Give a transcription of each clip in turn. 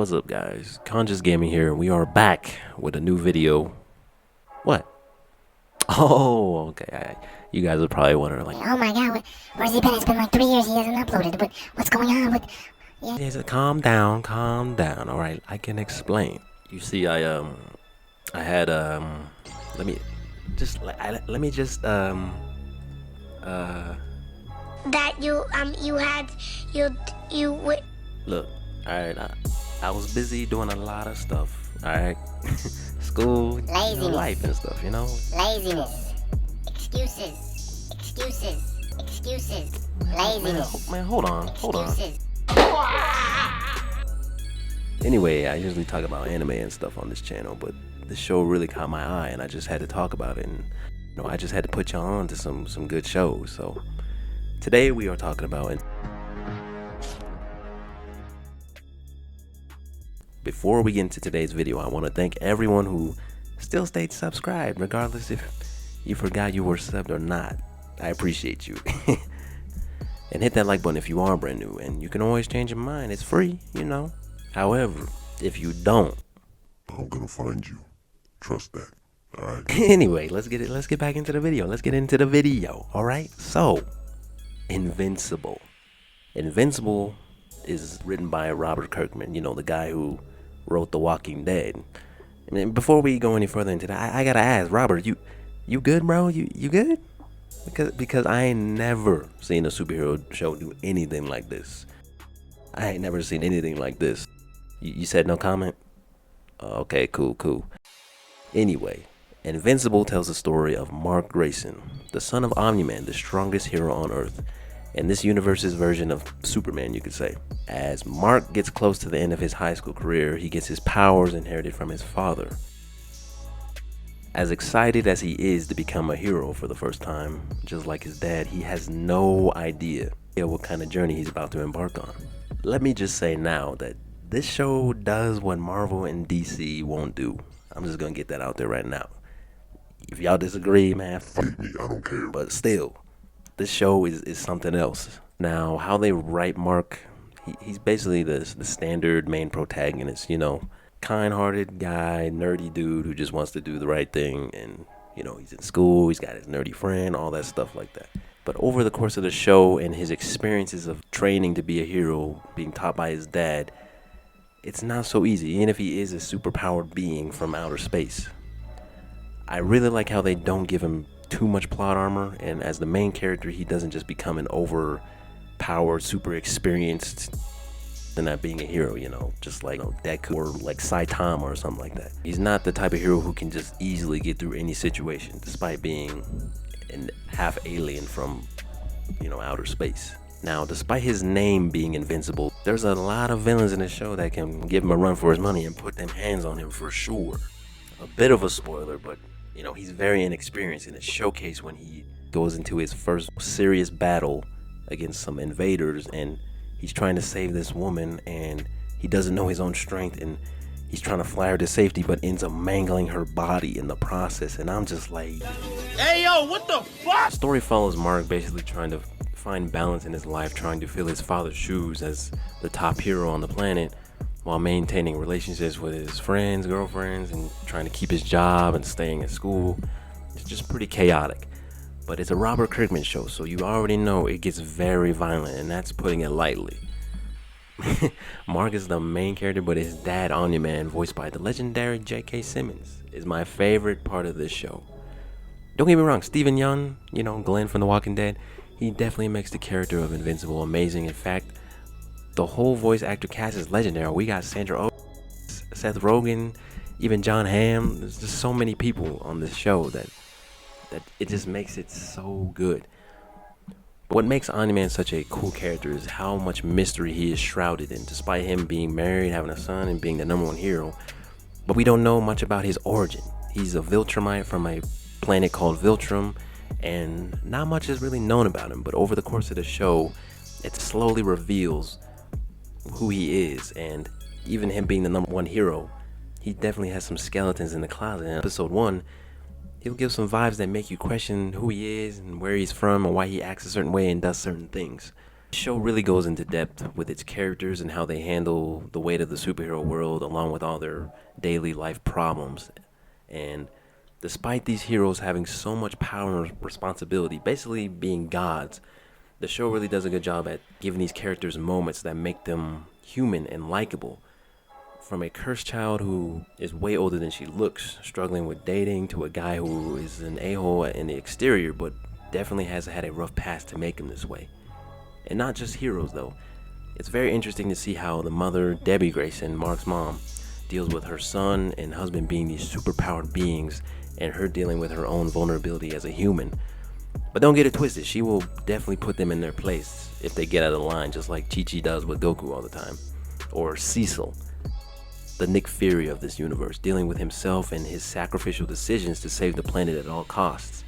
What's up, guys? Conscious Gaming here, and we are back with a new video. What? Oh, okay. You guys are probably wondering, like, oh my god, where's he been? It's been like 3 years he hasn't uploaded. What's going on? calm down, all right? I can explain. You see, I had, let me just, That look, all right, I was busy doing a lot of stuff, all right? School, Laziness. life and stuff, you know? Laziness. Excuses. Laziness. Man, hold on. Excuses. Anyway, I usually talk about anime and stuff on this channel, but this show really caught my eye, and I just had to talk about it, and I just had to put y'all on to some good shows. So today we are talking about. Before we get into today's video, I want to thank everyone who still stayed subscribed, regardless if you forgot you were subbed or not. I appreciate you. And hit that like button if you are brand new, and you can always change your mind. It's free, you know. However, if you don't, I'm gonna find you. Trust that. All right. Anyway, let's get back into the video. All right. So, Invincible is written by Robert Kirkman. You know, the guy who wrote The Walking Dead. I mean, before we go any further into that, I gotta ask, Robert, you good, bro? You good? Because I ain't never seen a superhero show do anything like this. I ain't never seen anything like this. You said no comment? Okay, cool. Anyway, Invincible tells the story of Mark Grayson, the son of Omni-Man, the strongest hero on Earth, and this universe's version of Superman, you could say. As Mark gets close to the end of his high school career, he gets his powers inherited from his father. As excited as he is to become a hero for the first time, just like his dad, he has no idea what kind of journey he's about to embark on. Let me just say now that this show does what Marvel and DC won't do. I'm just gonna get that out there right now. If y'all disagree, man, Fight me, I don't care. but still, this show is something else. Now, how they write Mark, he's basically the standard main protagonist, you know, kind-hearted guy, nerdy dude who just wants to do the right thing, and you know, he's in school, he's got his nerdy friend, all that stuff like that. But over the course of the show and his experiences of training to be a hero, being taught by his dad, it's not so easy, even if he is a superpowered being from outer space. I really like how they don't give him too much plot armor, and as the main character, he doesn't just become an overpowered, super experienced than that being a hero, you know, just like Deku or like Saitama or something like that. He's not the type of hero who can just easily get through any situation, despite being an half alien from, you know, outer space. Now, despite his name being Invincible, there's a lot of villains in the show that can give him a run for his money and put them hands on him for sure. A bit of a spoiler, but you know, he's very inexperienced, and it's showcased when he goes into his first serious battle against some invaders, and he's trying to save this woman, and he doesn't know his own strength, and he's trying to fly her to safety, but ends up mangling her body in the process. And I'm just like, hey yo, what the fuck? the story follows Mark basically trying to find balance in his life, trying to fill his father's shoes as the top hero on the planet, while maintaining relationships with his friends, girlfriends, and trying to keep his job and staying at school. It's just pretty chaotic. But it's a Robert Kirkman show, so you already know it gets very violent, and that's putting it lightly. Mark is the main character, but his dad, Omni-Man, voiced by the legendary J.K. Simmons, is my favorite part of this show. Don't get me wrong, Stephen Yeun, you know, Glenn from The Walking Dead, he definitely makes the character of Invincible amazing. In fact, the whole voice actor cast is legendary. We got Sandra Oh, Seth Rogen, even John Hamm. There's just so many people on this show that it just makes it so good. But what makes Omni-Man such a cool character is how much mystery he is shrouded in, despite him being married, having a son, and being the #1 hero. But we don't know much about his origin. He's a Viltrumite from a planet called Viltrum, and not much is really known about him. But over the course of the show, it slowly reveals who he is, and even him being the #1 hero, he definitely has some skeletons in the closet. In episode 1, he'll give some vibes that make you question who he is and where he's from and why he acts a certain way and does certain things. The show really goes into depth with its characters and how they handle the weight of the superhero world along with all their daily life problems. And despite these heroes having so much power and responsibility, basically being gods, the show really does a good job at giving these characters moments that make them human and likable. From a cursed child who is way older than she looks, struggling with dating, to a guy who is an a-hole in the exterior but definitely has had a rough past to make him this way. And not just heroes though. It's very interesting to see how the mother, Debbie Grayson, Mark's mom, deals with her son and husband being these superpowered beings and her dealing with her own vulnerability as a human. But don't get it twisted, she will definitely put them in their place if they get out of line, just like Chi-Chi does with Goku all the time. Or Cecil, the Nick Fury of this universe, dealing with himself and his sacrificial decisions to save the planet at all costs.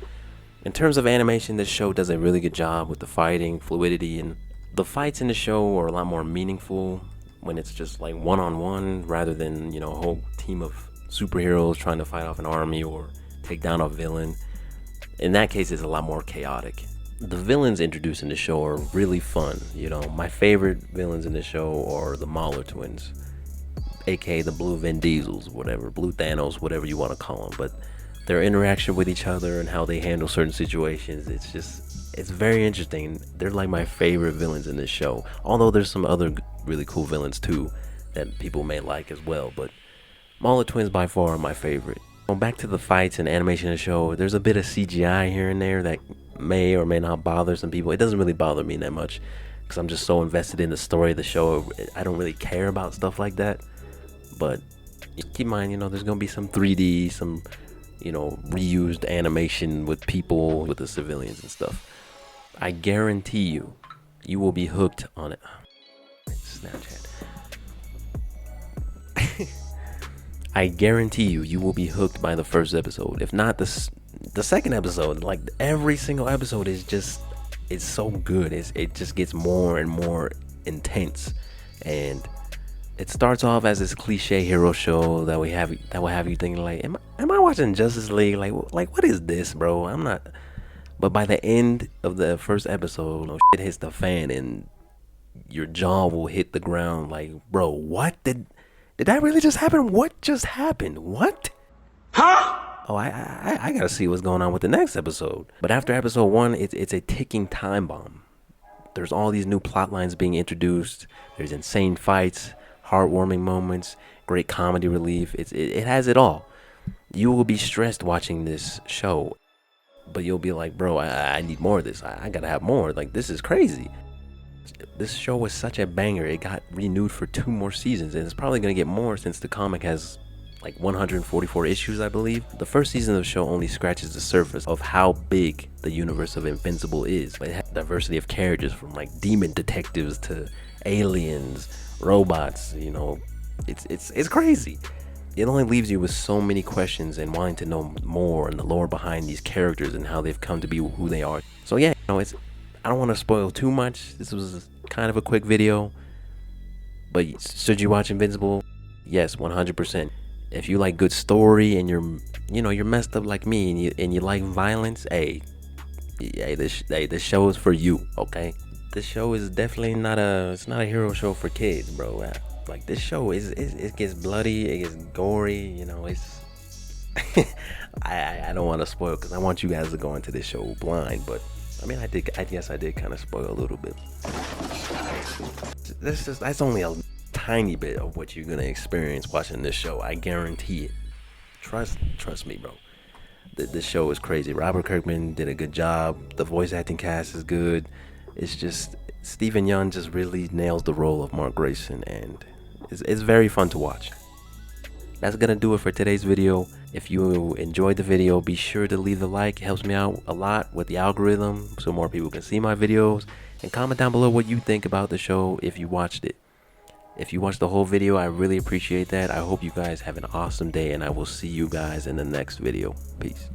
In terms of animation, this show does a really good job with the fighting, fluidity, and the fights in the show are a lot more meaningful when it's just like one-on-one rather than, a whole team of superheroes trying to fight off an army or take down a villain. In that case, it's a lot more chaotic. The villains introduced in the show are really fun. My favorite villains in the show are the Mauler twins, aka the Blue Vin Diesels, whatever, Blue Thanos, whatever you want to call them. But their interaction with each other and how they handle certain situations, it's very interesting. They're like my favorite villains in this show. Although there's some other really cool villains too that people may like as well. But Mauler twins by far are my favorite. Back to the fights and animation of the show, there's a bit of CGI here and there that may or may not bother some people. It doesn't really bother me that much because I'm just so invested in the story of the show. I don't really care about stuff like that. But keep in mind, there's going to be some 3D, some reused animation with people, with the civilians and stuff. I guarantee you will be hooked on it. Snapchat. I guarantee you will be hooked by the first episode. If not the second episode, like every single episode it's so good. It just gets more and more intense. And it starts off as this cliche hero show that will have you thinking like, am I watching Justice League? Like what is this, bro? I'm not. But by the end of the first episode, shit hits the fan and your jaw will hit the ground. Like, bro, what did that really just happen? What just happened? What? Huh? Oh, I gotta see what's going on with the next episode. But after episode 1, it's a ticking time bomb. There's all these new plot lines being introduced. There's insane fights, heartwarming moments, great comedy relief. It has it all. You will be stressed watching this show, but you'll be like, bro, I need more of this. I gotta have more. Like, this is crazy. This show was such a banger. It got renewed for 2 more seasons, and it's probably gonna get more since the comic has like 144 issues, I believe. The first season of the show only scratches the surface of how big the universe of Invincible is. But it has diversity of characters from like demon detectives to aliens, robots. It's crazy. It only leaves you with so many questions and wanting to know more and the lore behind these characters and how they've come to be who they are. So yeah, I don't want to spoil too much. This was kind of a quick video, but should you watch Invincible? Yes, 100%. If you like good story and you're messed up like me and you like violence, this show is for you, okay? This show is definitely not a hero show for kids, bro. Like, this show it gets bloody, it gets gory, it's I don't want to spoil because I want you guys to go into this show blind, but I guess I did kind of spoil a little bit. That's only a tiny bit of what you're gonna experience watching this show. I guarantee it. Trust me, bro. This show is crazy. Robert Kirkman did a good job. The voice acting cast is good. It's just Stephen Yeun just really nails the role of Mark Grayson, and it's very fun to watch. That's gonna do it for today's video. If you enjoyed the video, be sure to leave a like. It helps me out a lot with the algorithm so more people can see my videos. And comment down below what you think about the show if you watched it. If you watched the whole video, I really appreciate that. I hope you guys have an awesome day, and I will see you guys in the next video. Peace.